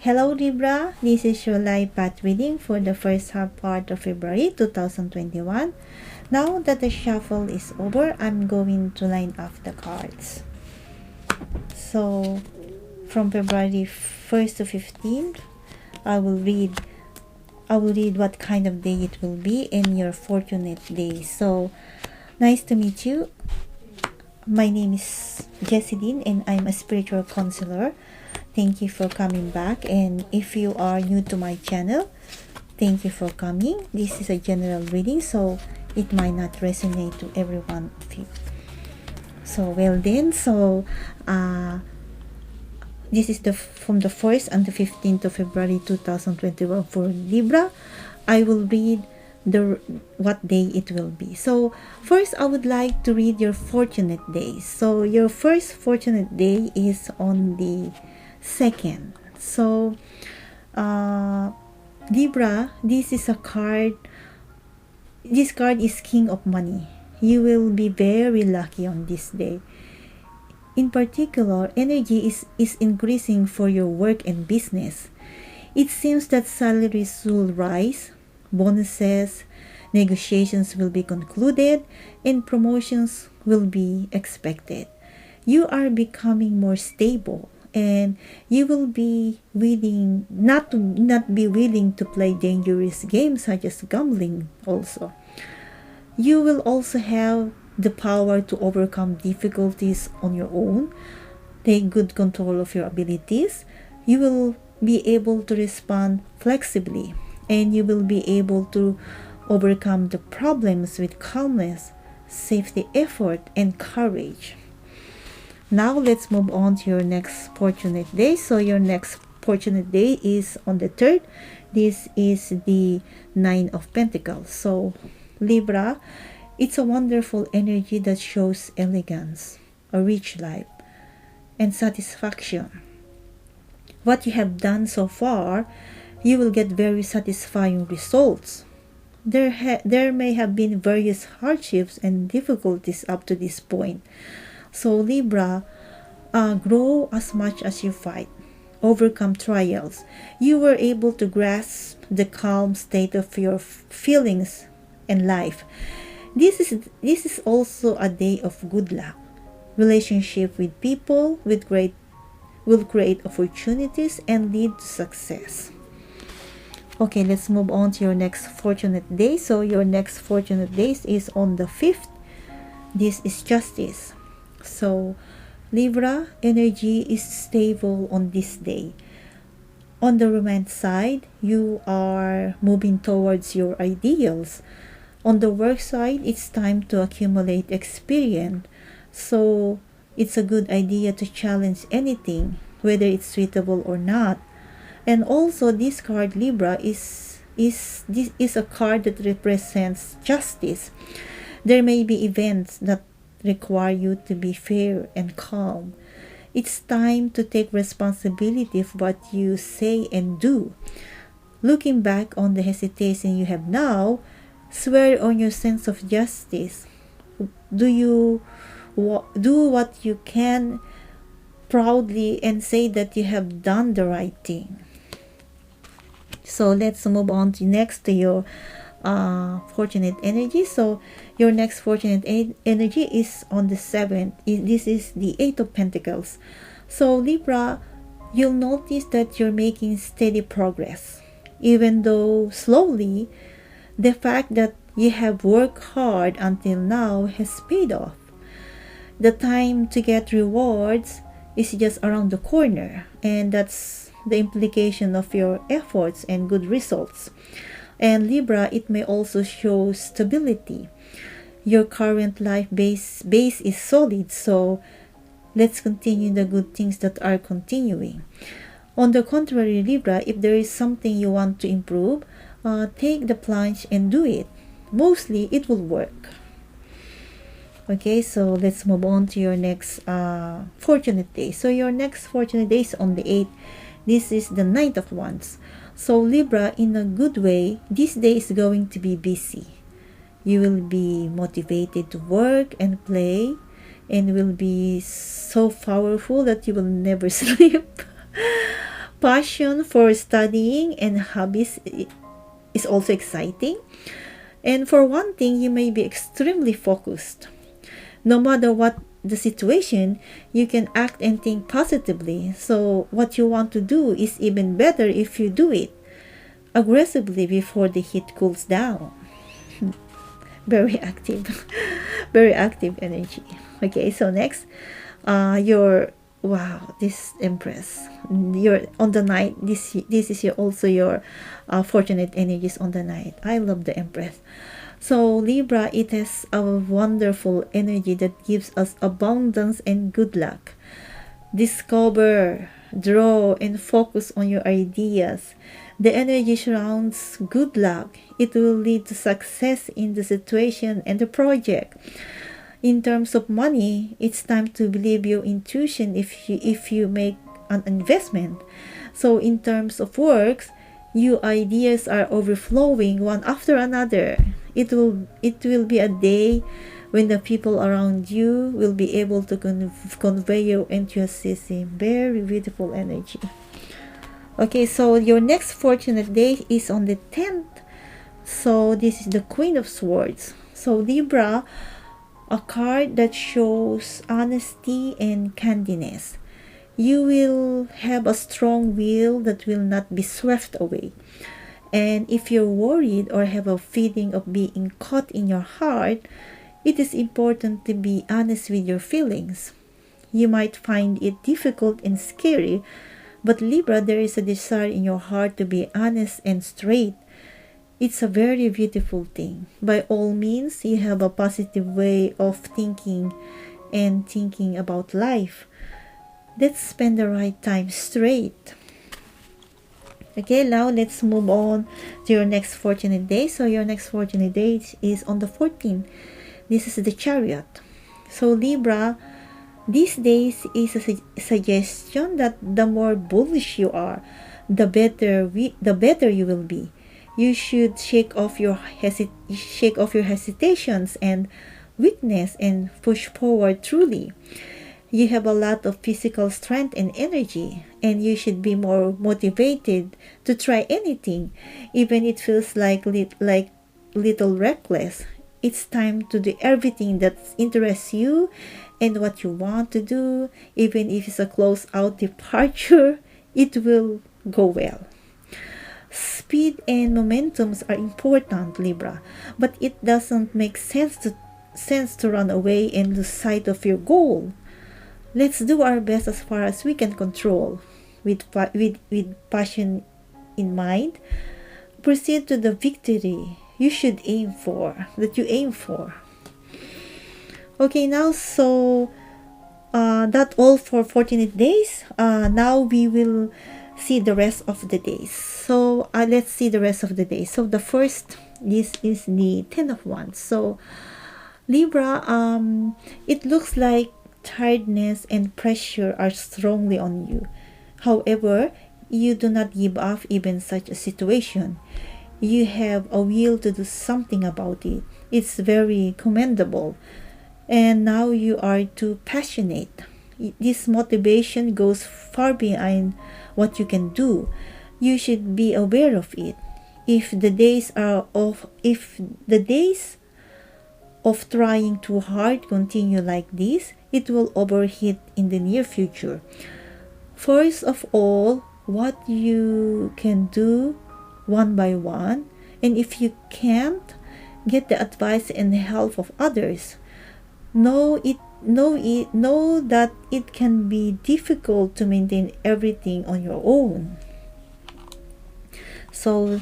Hello Libra, this is your live path reading for the first half part of February 2021. Now that the shuffle is over, I'm going to line up the cards. So, from February 1st to 15th, I will read what kind of day it will be in your fortunate day. So, nice to meet you. My name is Jessie Lyne and I'm a spiritual counselor. Thank you for coming back, and if you are new to my channel, thank you for coming. This is a general reading, so it might not resonate to everyone of you. So this is from the 1st and the 15th of February 2021 for Libra. I will read what day it will be. So first, I would like to read your fortunate days. So your first fortunate day is on the 2nd. So Libra, this is a card. This card is King of Money. You will be very lucky on this day. In particular, energy is increasing for your work and business. It seems that salaries will rise, bonuses, negotiations will be concluded, and promotions will be expected. You are becoming more stable, and you will be willing not be willing to play dangerous games such as gambling also. You will also have the power to overcome difficulties on your own, take good control of your abilities. You will be able to respond flexibly, and you will be able to overcome the problems with calmness, safety, effort, and courage. Now let's move on to your next fortunate day. So your next fortunate day is on the 3rd. This is the 9 of Pentacles. So Libra, it's a wonderful energy that shows elegance, a rich life, and satisfaction. What you have done so far, you will get very satisfying results. There may have been various hardships and difficulties up to this point. So Libra, grow as much as you fight. Overcome trials. You were able to grasp the calm state of your feelings and life. This is also a day of good luck. Relationship with people will create opportunities and lead to success. Okay, let's move on to your next fortunate day. So your next fortunate day is on the 5th. This is Justice. So Libra, energy is stable on this day. On the romance side, you are moving towards your ideals. On the work side, it's time to accumulate experience. So it's a good idea to challenge anything, whether it's suitable or not. And also this card, Libra, is a card that represents justice. There may be events that require you to be fair and calm. It's time to take responsibility for what you say and do. Looking back on the hesitation you have now, swear on your sense of justice. Do what you can proudly and say that you have done the right thing. So let's move on to next to your fortunate energy. So your next fortunate energy is on the 7th. This is the 8 of Pentacles. So Libra, you'll notice that you're making steady progress. Even though slowly, the fact that you have worked hard until now has paid off. The time to get rewards is just around the corner, and that's the implication of your efforts and good results. And Libra, it may also show stability. Your current life base is solid, so let's continue the good things that are continuing. On the contrary, Libra, if there is something you want to improve, take the plunge and do it. Mostly, it will work. Okay, so let's move on to your next fortunate day. So your next fortunate day is on the 8th. This is the 9th of Wands. So Libra, in a good way, this day is going to be busy. You will be motivated to work and play, and will be so powerful that you will never sleep. passion for studying and hobbies is also exciting. And for one thing, you may be extremely focused. No matter what the situation, you can act and think positively. So what you want to do is even better if you do it aggressively before the heat cools down. Very active. Very active energy. Okay, so next, your wow, this Empress. You're on the night. This is also your fortunate energies on the night. I love the Empress. So Libra, it has a wonderful energy that gives us abundance and good luck. Discover, draw, and focus on your ideas. The energy surrounds good luck. It will lead to success in the situation and the project. In terms of money, it's time to believe your intuition if you make an investment. So in terms of works, your ideas are overflowing one after another. It will be a day when the people around you will be able to convey your enthusiasm. Very beautiful energy. Okay, so your next fortunate day is on the 10th. So this is the Queen of Swords. So Libra, a card that shows honesty and candidness. You will have a strong will that will not be swept away. And if you're worried or have a feeling of being caught in your heart, it is important to be honest with your feelings. You might find it difficult and scary, but Libra, there is a desire in your heart to be honest and straight. It's a very beautiful thing. By all means, you have a positive way of thinking and thinking about life. Let's spend the right time straight. Okay, now let's move on to your next fortunate day. So your next fortunate day is on the 14th. This is the Chariot. So Libra, these days is a suggestion that the more bullish you are, the better you will be. You should shake off your hesitations and weakness and push forward truly. You have a lot of physical strength and energy, and you should be more motivated to try anything, even it feels like little reckless. It's time to do everything that interests you and what you want to do. Even if it's a close out departure, it will go well. Speed and momentums are important, Libra, but it doesn't make sense to run away and lose sight of your goal. Let's do our best as far as we can control. With passion in mind, proceed to the victory you aim for. Okay, now so that all for fortunate days. Now we will see the rest of the days. So let's see the rest of the days. So the first, this is the 10 of Wands. So Libra, it looks like tiredness and pressure are strongly on you. However, you do not give up even such a situation. You have a will to do something about it. It's very commendable. And now you are too passionate. This motivation goes far beyond what you can do. You should be aware of it. If the days of trying too hard continue like this, it will overheat in the near future. First of all, what you can do one by one, and if you can't, get the advice and help of others. Know that it can be difficult to maintain everything on your own. So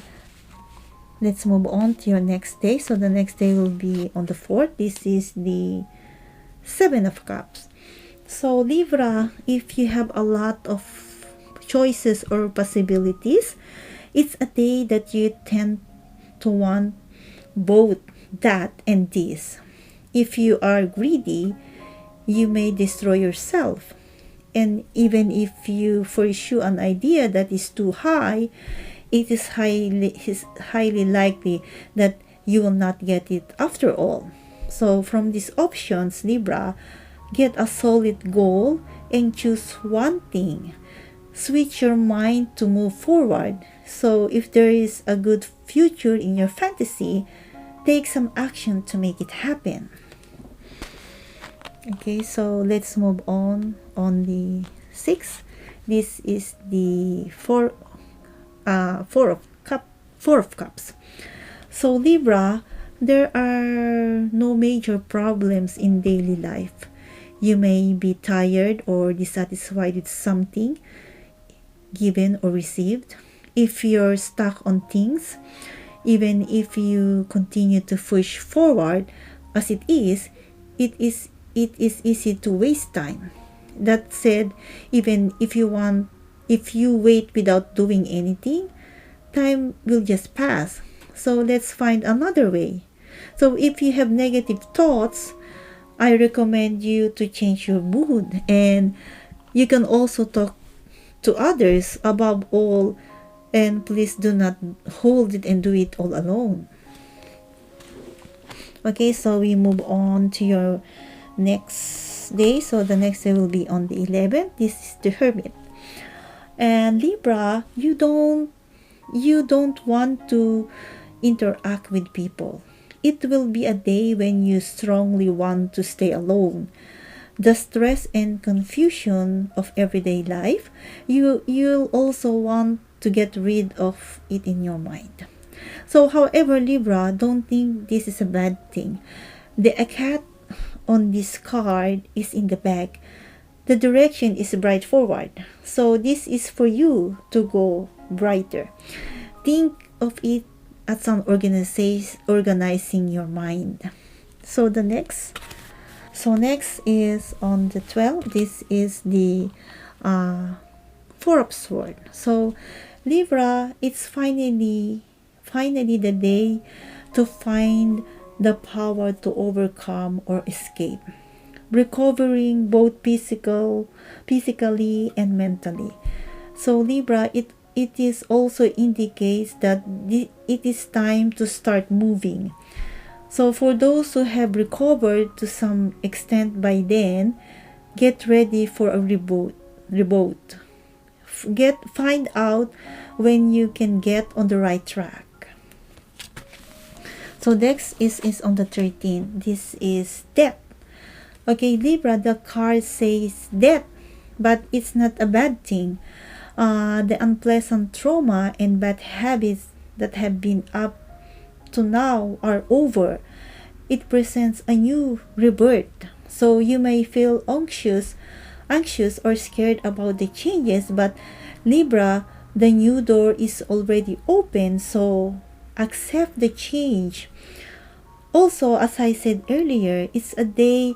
let's move on to your next day. So the next day will be on the 4th. This is the 7 of Cups. So Libra, if you have a lot of choices or possibilities, it's a day that you tend to want both that and this. If you are greedy, you may destroy yourself. And even if you pursue an idea that is too high, it is highly likely that you will not get it after all. So from these options, Libra, get a solid goal and choose one thing. switch your mind to move forward. So if there is a good future in your fantasy, take some action to make it happen. Okay, so let's move on the 6th. This is the four of cups. So Libra, there are no major problems in daily life. You may be tired or dissatisfied with something given or received. If you're stuck on things, even if you continue to push forward as it is easy to waste time. That said, even if you wait without doing anything, time will just pass. So let's find another way. So if you have negative thoughts, I recommend you to change your mood, and you can also talk to others above all, and please do not hold it and do it all alone. Okay, so we move on to your next day. So the next day will be on the 11th. This is the Hermit. And Libra, you don't want to interact with people. It will be a day when you strongly want to stay alone. The stress and confusion of everyday life, you'll also want to get rid of it in your mind. So however, Libra, don't think this is a bad thing. The cat on this card is in the back. The direction is bright forward. So this is for you to go brighter. Think of it as an organizing your mind. So next is on the 12th. This is the Four of Swords. So Libra, it's finally the day to find the power to overcome or escape, recovering both physically and mentally. So Libra, it is also indicates that it is time to start moving. So for those who have recovered to some extent by then, get ready for a reboot. Find out when you can get on the right track. So next is on the 13th. This is death. Okay, Libra, the card says death, but it's not a bad thing. The unpleasant trauma and bad habits that have been up to now are over. It presents a new rebirth. So you may feel anxious or scared about the changes, but Libra, the new door is already open, so accept the change. Also, as I said earlier, it's a day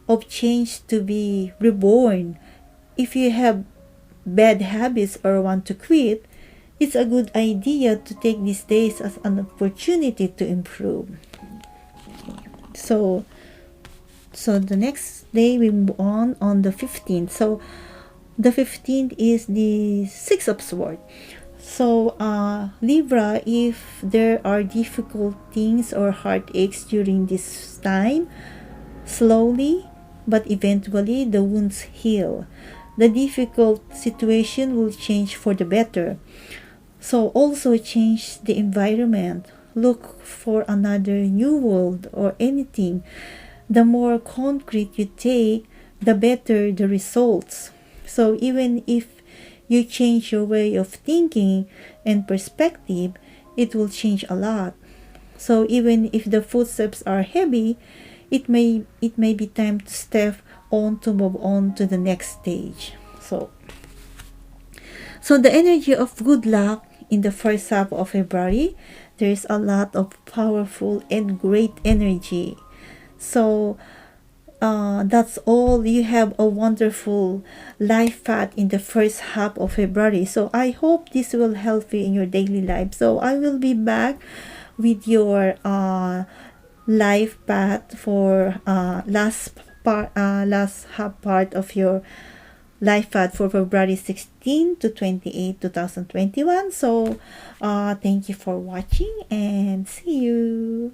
of change to be reborn. If you have bad habits or want to quit, it's a good idea to take these days as an opportunity to improve. So the next day we move on the 15th. So the 15th is the Six of Swords. So Libra, if there are difficult things or heartaches during this time, slowly but eventually the wounds heal. The difficult situation will change for the better. So also change the environment. Look for another new world or anything. The more concrete you take, the better the results. So even if you change your way of thinking and perspective, it will change a lot. So even if the footsteps are heavy, it may be time to step on to move on to the next stage. So the energy of good luck in the first half of February, there is a lot of powerful and great energy. So that's all. You have a wonderful life path in the first half of February. So I hope this will help you in your daily life. So I will be back with your life path for last half part of your life path for February 16 to 28, 2021. So thank you for watching and see you.